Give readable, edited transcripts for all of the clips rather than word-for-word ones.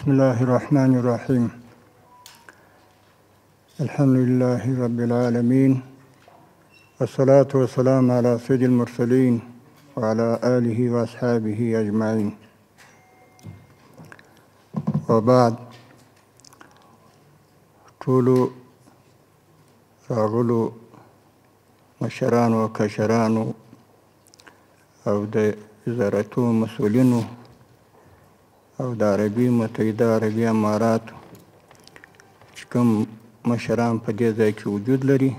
بسم الله الرحمن الرحيم الحمد لله رب العالمين والصلاة والسلام على سيد المرسلين وعلى آله وأصحابه أجمعين وبعد ټولو راغلو مشرانو او کشرانو او د وزارتو مسؤلینو او د عربي متحده عربي اماراتو چې کوم مشران په دې ځای کې وجود لري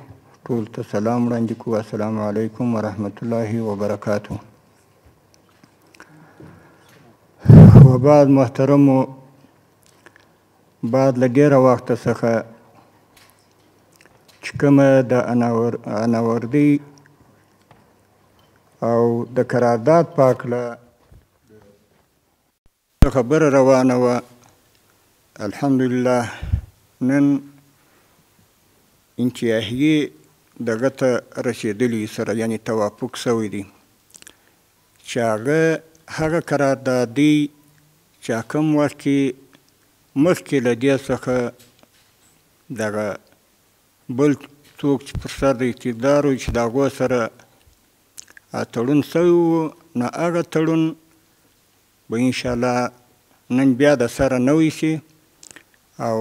ټول ته سلام وړاندې کوو. السلام علیکم ورحمة الله وبرکاته. وبعد محترمو، بعد له ډېره وخته څخه چې کومه د اناوردي او د قرارداد په هکله خبره روانه وه، الحمدلله نن انتهایی دغه ته رسېدلي سره یعنې توافق شوی دی چې هغه قرارداد دی چې کوم وخت کې مخکې له دې څخه دغه بل څوک چې پر سر د اقتدار و چې د هغو سره تړون شوی و، نو هغه تړون به انشاءالله نن بیا د سره نه ویسي او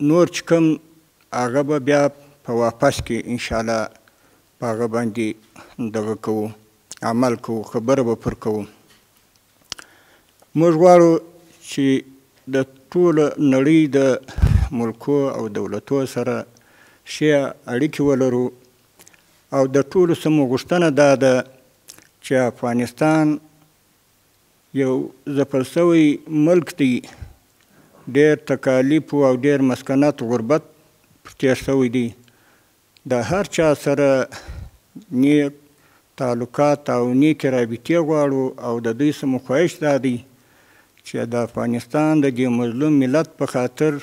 نور چې کوم هغه به بیا په واپس کې انشاءالله په هغه باندې دغه کوو، عمل کوو، خبره به پر کوو. موږ غواړو چې د ټوله نړۍ د ملکو او دولتو سره ښې اړیکې ولرو او د ټولو سمو غوښتنه دا ده چې افغانستان یو ځپل شوی ملک دی، ډېر تکالیف او ډېر مسکنت غربت پر تېر شوی دی. د هر چا سره نیک تعلقات او نیکې رابطې غواړو او د دوی سمو خواهش دا دی چې د افغانستان د دې مظلوم ملت په خاطر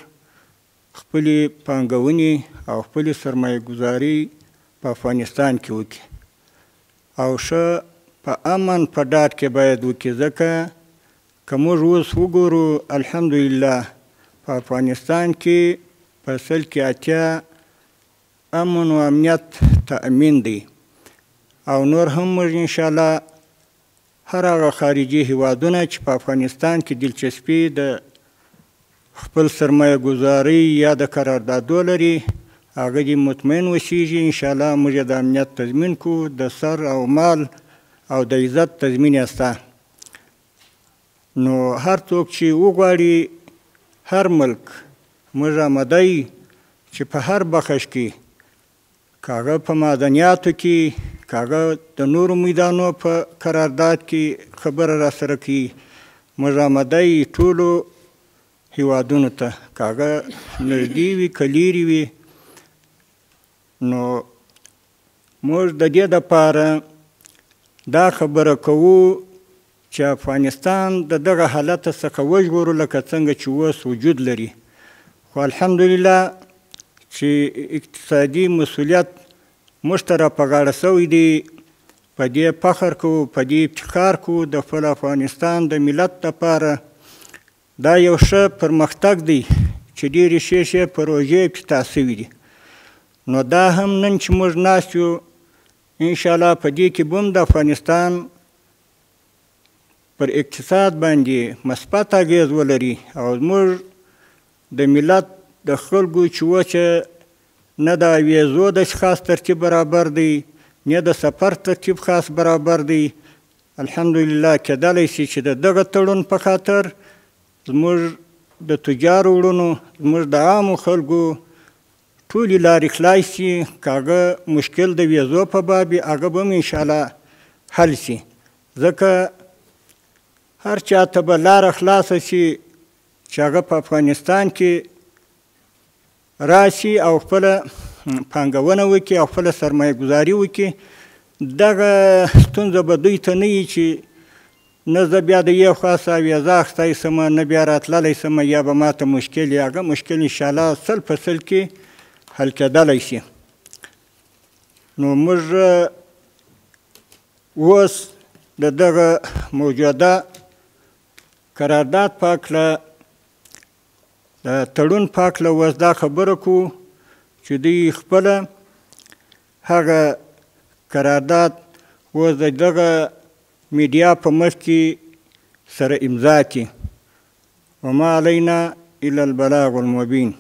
خپلې پانګونې او خپلې سرمایه ګذاري په افغانستان کې وکړي او ښه په امن په ډاډ کې باید وکړي، ځکه که موږ اوس وګورو الحمدلله په افغانستان کې په 80 امن و امنیت تأمین دی او نور هم موږ انشاءالله هر هغه خارجي هیوادونه چې په افغانستان کې دلچسپي د خپل سرمایه ګذاري یا د قراردادو لري هغه دې مطمئن اوسیږي انشاءالله موږ د امنیت تضمین کوو، د سر او مال او د عزت تضمین یې شته. نو هر څوک چې وغواړي هر ملک موږ آماده یو چې په هر بخش کې که هغه په معدنیاتو کې که هغه د نورو میدانو په قرارداد کې خبره راسره کوي، موږ آماده یو ټولو هیوادونو ته که هغه نږدې وي که لیرې وي. نو موږ د دې دپاره دا خبره کوو چې افغانستان د دغه حالته څخه وژغورو لکه څنګه چې اوس وجود لري. خو الحمدلله چې اقتصادي مسؤلیت موږ ته را په غاړه شوی دی، په دې فخر کوو، په دې افتخار کوو د خپل افغانستان د ملت دپاره. دا یو ښه پرمختګ دی چې ډېرې ښې پروژې افتتاح شوي دي. نو دا هم نن چې موږ ناست یو انشاءالله په دې کې به هم د افغانستان پر اقتصاد باندې مثبت اغېز ولري او زموږ د ملت د خلکو چې وچه نه د اویزو د خاص ترتیب برابر دی نه د سفر ترتیب خاص برابر دی، الحمدلله کېدلی شي چې د دغه تړون په خاطر زموږ د تجارو وروڼو زموږ د عامو خلکو ټولې لارې خلاص شي، که هغه مشکل د ویزو په باب وي هغه به هم انشاءالله حل شي، ځکه هر چاته به لاره خلاصه شي چې هغه په افغانستان کې راشي او خپله پانګونه وکړي او خپله سرمایه ګذاري وکړي. دغه ستونزه به دوی ته نه وي چې نه زه بیا د یو خوا څخه ویزه اخیستی شم نه بیا راتللی شم یا به ماته مشکل وي، هغه مشکل انشاءالله 100% کې حل کېدلی شي. نو موږ اوس د دغه موجوده قرارداد په هکله د تړون په هکله اوس دا خبره کوو چې دوی خپله هغه قرارداد اوس د دغه میډیا په مخ کې سره امضا کړي. وما علینا الا البلاغ المبین.